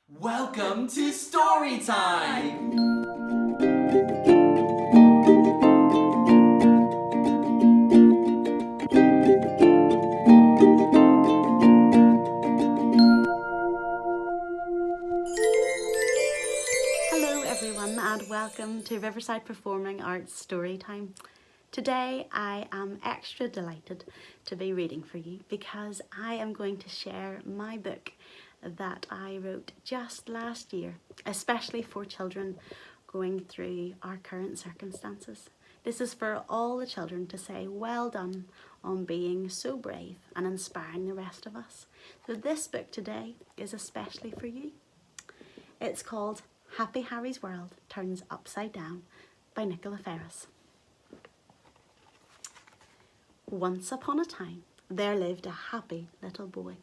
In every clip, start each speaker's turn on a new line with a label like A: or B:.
A: Welcome to Story Time!
B: Hello everyone and welcome to Riverside Performing Arts Story Time. Today I am extra delighted to be reading for you because I am going to share my book that I wrote just last year, especially for children going through our current circumstances. This is for all the children to say well done on being so brave and inspiring the rest of us. So this book today is especially for you. It's called Happy Harry's World Turns Upside Down by Nicola Ferris. Once upon a time, there lived a happy little boy.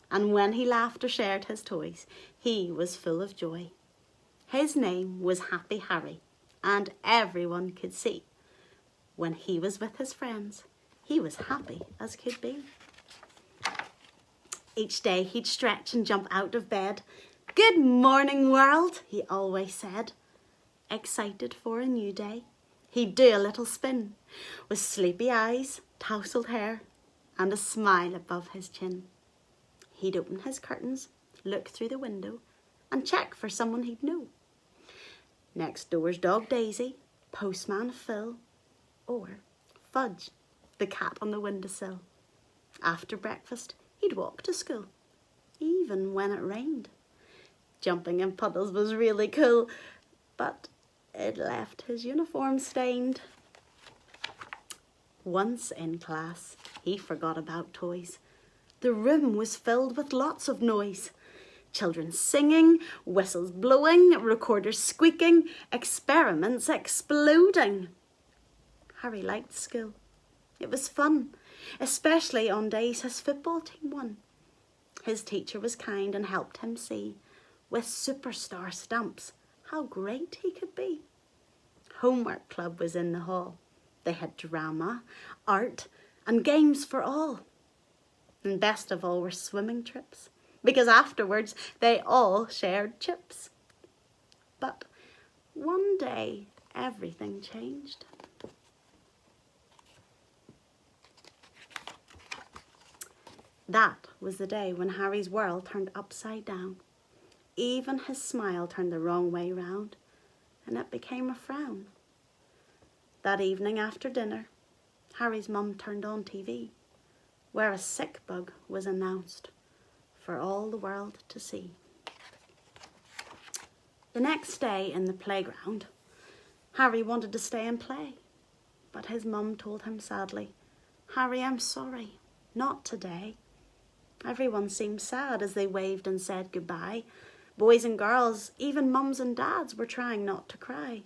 B: And when he laughed or shared his toys, he was full of joy. His name was Happy Harry, and everyone could see. When he was with his friends, he was happy as could be. Each day he'd stretch and jump out of bed. "Good morning, world," he always said. Excited for a new day, he'd do a little spin, with sleepy eyes, tousled hair, and a smile above his chin. He'd open his curtains, look through the window, and check for someone he'd know. Next door's dog Daisy, postman Phil, or Fudge, the cat on the windowsill. After breakfast, he'd walk to school, even when it rained. Jumping in puddles was really cool, but it left his uniform stained. Once in class, he forgot about toys. The room was filled with lots of noise. Children singing, whistles blowing, recorders squeaking, experiments exploding. Harry liked school. It was fun, especially on days his football team won. His teacher was kind and helped him see, with superstar stamps, how great he could be. Homework club was in the hall. They had drama, art, and games for all. And best of all were swimming trips, because afterwards they all shared chips. But one day everything changed. That was the day when Harry's world turned upside down. Even his smile turned the wrong way round, and it became a frown. That evening after dinner, Harry's mum turned on TV, where a sick bug was announced for all the world to see. The next day in the playground, Harry wanted to stay and play, but his mum told him sadly, "Harry, I'm sorry, not today." Everyone seemed sad as they waved and said goodbye. Boys and girls, even mums and dads, were trying not to cry.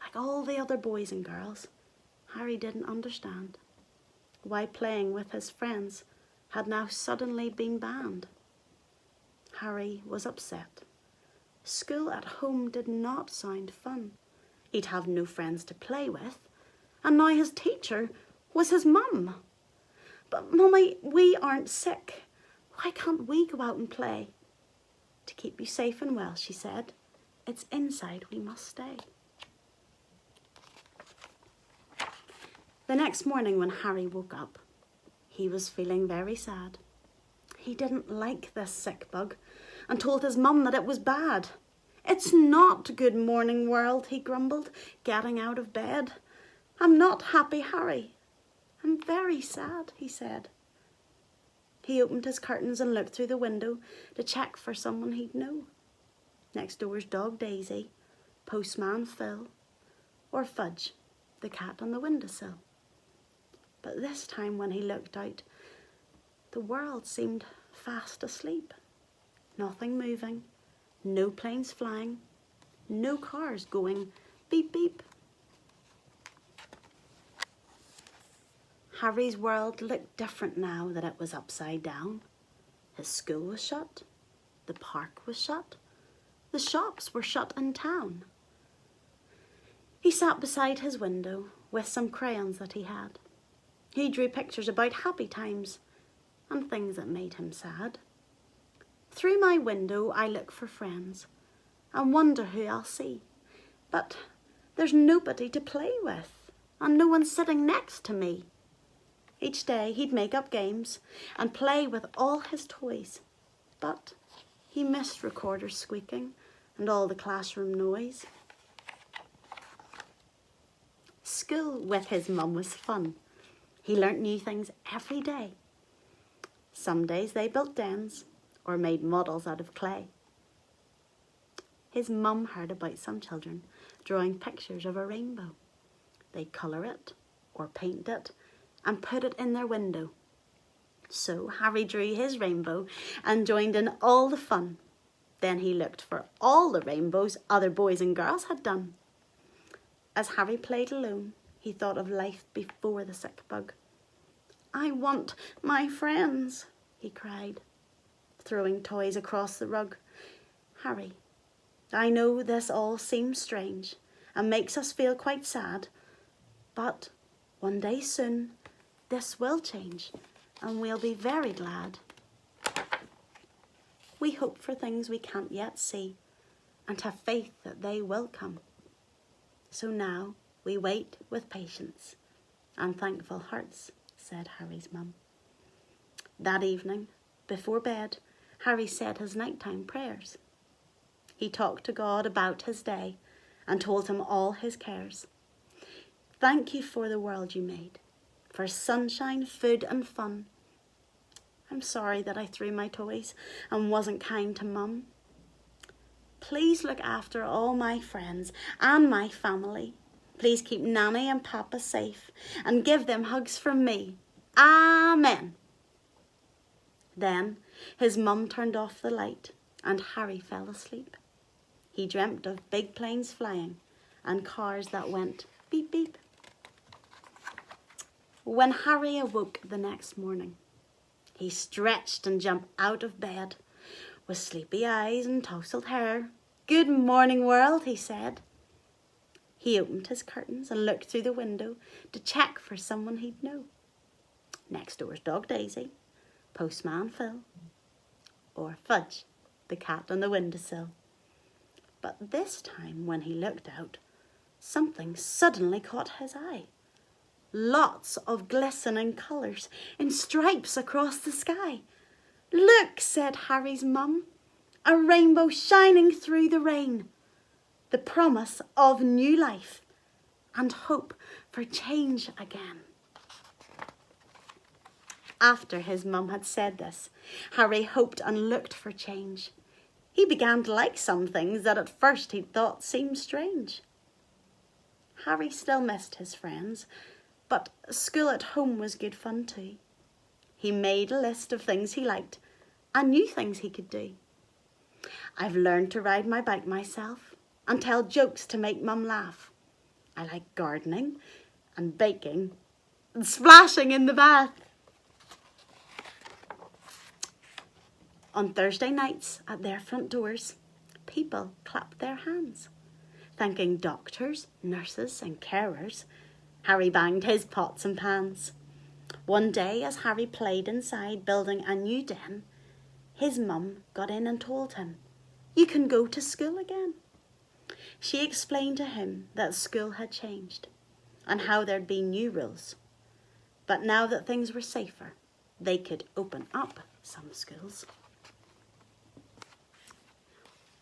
B: Like all the other boys and girls, Harry didn't understand why playing with his friends had now suddenly been banned. Harry was upset. School at home did not sound fun. He'd have no friends to play with, and now his teacher was his mum. "But Mummy, we aren't sick. Why can't we go out and play?" "To keep you safe and well," she said. "It's inside we must stay." The next morning when Harry woke up, he was feeling very sad. He didn't like this sick bug and told his mum that it was bad. "It's not good morning, world," he grumbled, getting out of bed. "I'm not happy, Harry. I'm very sad," he said. He opened his curtains and looked through the window to check for someone he'd know. Next door's dog Daisy, postman Phil, or Fudge, the cat on the windowsill. But this time when he looked out, the world seemed fast asleep. Nothing moving, no planes flying, no cars going beep beep. Harry's world looked different now that it was upside down. His school was shut, the park was shut, the shops were shut in town. He sat beside his window with some crayons that he had. He drew pictures about happy times and things that made him sad. Through my window I look for friends and wonder who I'll see. But there's nobody to play with and no one sitting next to me. Each day he'd make up games and play with all his toys. But he missed recorders squeaking and all the classroom noise. School with his mum was fun. He learnt new things every day. Some days they built dens or made models out of clay. His mum heard about some children drawing pictures of a rainbow. They'd colour it or paint it and put it in their window. So Harry drew his rainbow and joined in all the fun. Then he looked for all the rainbows other boys and girls had done. As Harry played alone, he thought of life before the sick bug. "I want my friends," he cried, throwing toys across the rug. "Harry, I know this all seems strange and makes us feel quite sad, but one day soon this will change and we'll be very glad. We hope for things we can't yet see and have faith that they will come. So now we wait with patience and thankful hearts," said Harry's mum. That evening, before bed, Harry said his nighttime prayers. He talked to God about his day and told him all his cares. "Thank you for the world you made, for sunshine, food and fun. I'm sorry that I threw my toys and wasn't kind to Mum. Please look after all my friends and my family. Please keep Nanny and Papa safe and give them hugs from me. Amen." Then his mum turned off the light and Harry fell asleep. He dreamt of big planes flying and cars that went beep beep. When Harry awoke the next morning, he stretched and jumped out of bed. With sleepy eyes and tousled hair, "Good morning, world," he said. He opened his curtains and looked through the window to check for someone he'd know. Next door's dog Daisy, postman Phil, or Fudge, the cat on the windowsill. But this time when he looked out, something suddenly caught his eye. Lots of glistening colours in stripes across the sky. "Look," said Harry's mum, "a rainbow shining through the rain. The promise of new life and hope for change again." After his mum had said this, Harry hoped and looked for change. He began to like some things that at first he thought seemed strange. Harry still missed his friends, but school at home was good fun too. He made a list of things he liked and new things he could do. "I've learned to ride my bike myself and tell jokes to make Mum laugh. I like gardening and baking and splashing in the bath." On Thursday nights at their front doors, people clapped their hands, thanking doctors, nurses and carers. Harry banged his pots and pans. One day, as Harry played inside building a new den, his mum got in and told him, "You can go to school again." She explained to him that school had changed and how there'd been new rules. But now that things were safer, they could open up some schools.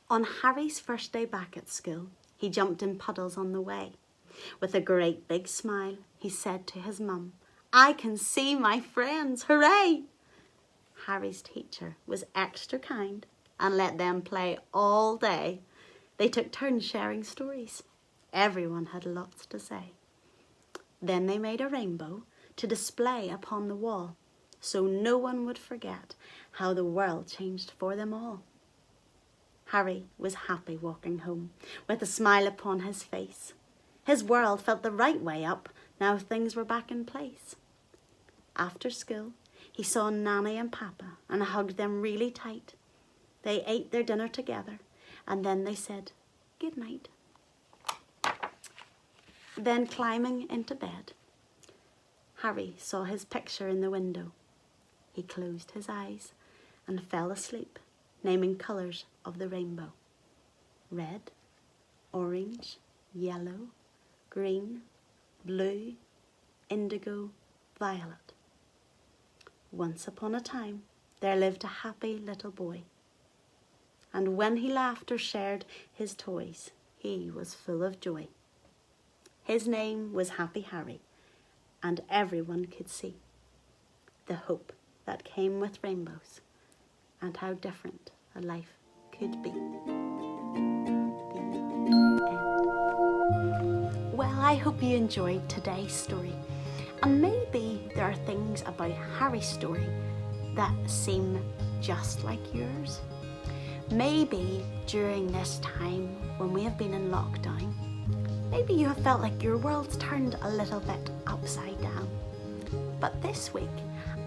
B: On Harry's first day back at school, he jumped in puddles on the way. With a great big smile, he said to his mum, "I can see my friends, hooray!" Harry's teacher was extra kind and let them play all day. They took turns sharing stories. Everyone had lots to say. Then they made a rainbow to display upon the wall, so no one would forget how the world changed for them all. Harry was happy walking home, with a smile upon his face. His world felt the right way up, now things were back in place. After school, he saw Nanny and Papa and hugged them really tight. They ate their dinner together and then they said good night. Then climbing into bed, Harry saw his picture in the window. He closed his eyes and fell asleep naming colours of the rainbow. Red, orange, yellow, green, blue, indigo, violet. Once upon a time, there lived a happy little boy. And when he laughed or shared his toys, he was full of joy. His name was Happy Harry, and everyone could see the hope that came with rainbows and how different a life could be. The end. Well, I hope you enjoyed today's story. And maybe there are things about Harry's story that seem just like yours. Maybe during this time when we have been in lockdown, maybe you have felt like your world's turned a little bit upside down. But this week,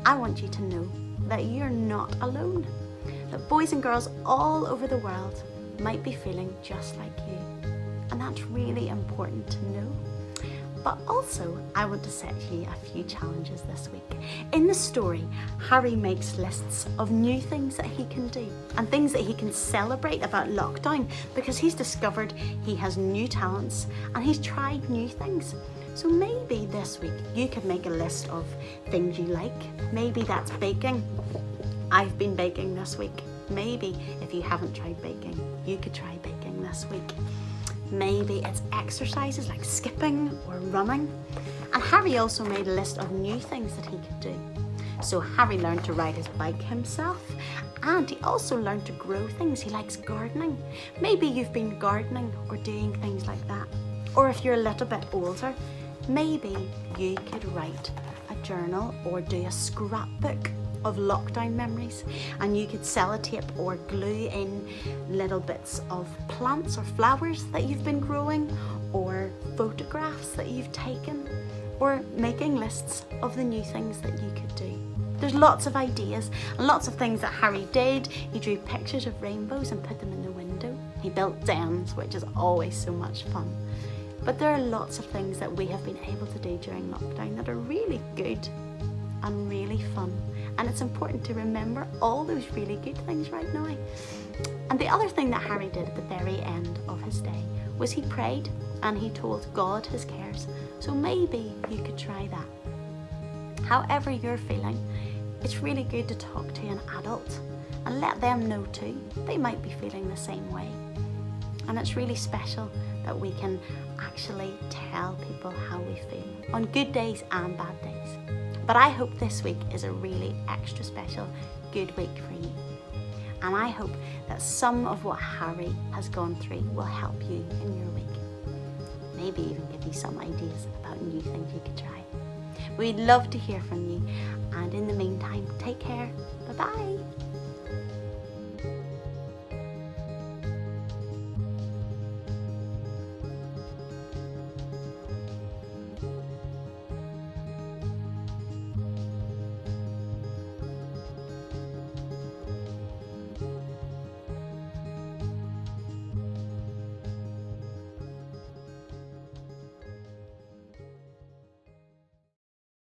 B: I want you to know that you're not alone. That boys and girls all over the world might be feeling just like you. And that's really important to know. But also, I want to set you a few challenges this week. In the story, Harry makes lists of new things that he can do and things that he can celebrate about lockdown because he's discovered he has new talents and he's tried new things. So maybe this week you could make a list of things you like. Maybe that's baking. I've been baking this week. Maybe if you haven't tried baking, you could try baking this week. Maybe it's exercises like skipping or running. And Harry also made a list of new things that he could do. So Harry learned to ride his bike himself, and he also learned to grow things. He likes gardening. Maybe you've been gardening or doing things like that. Or if you're a little bit older, maybe you could write a journal or do a scrapbook of lockdown memories, and you could sellotape or glue in little bits of plants or flowers that you've been growing, or photographs that you've taken, or making lists of the new things that you could do. There's lots of ideas and lots of things that Harry did. He drew pictures of rainbows and put them in the window. He built dens, which is always so much fun. But there are lots of things that we have been able to do during lockdown that are really good and really fun. And it's important to remember all those really good things right now. And the other thing that Harry did at the very end of his day was he prayed and he told God his cares. So maybe you could try that. However you're feeling, it's really good to talk to an adult and let them know too. They might be feeling the same way. And it's really special that we can actually tell people how we feel on good days and bad days. But I hope this week is a really extra special good week for you. And I hope that some of what Harry has gone through will help you in your week. Maybe even give you some ideas about new things you could try. We'd love to hear from you. And in the meantime, take care. Bye-bye.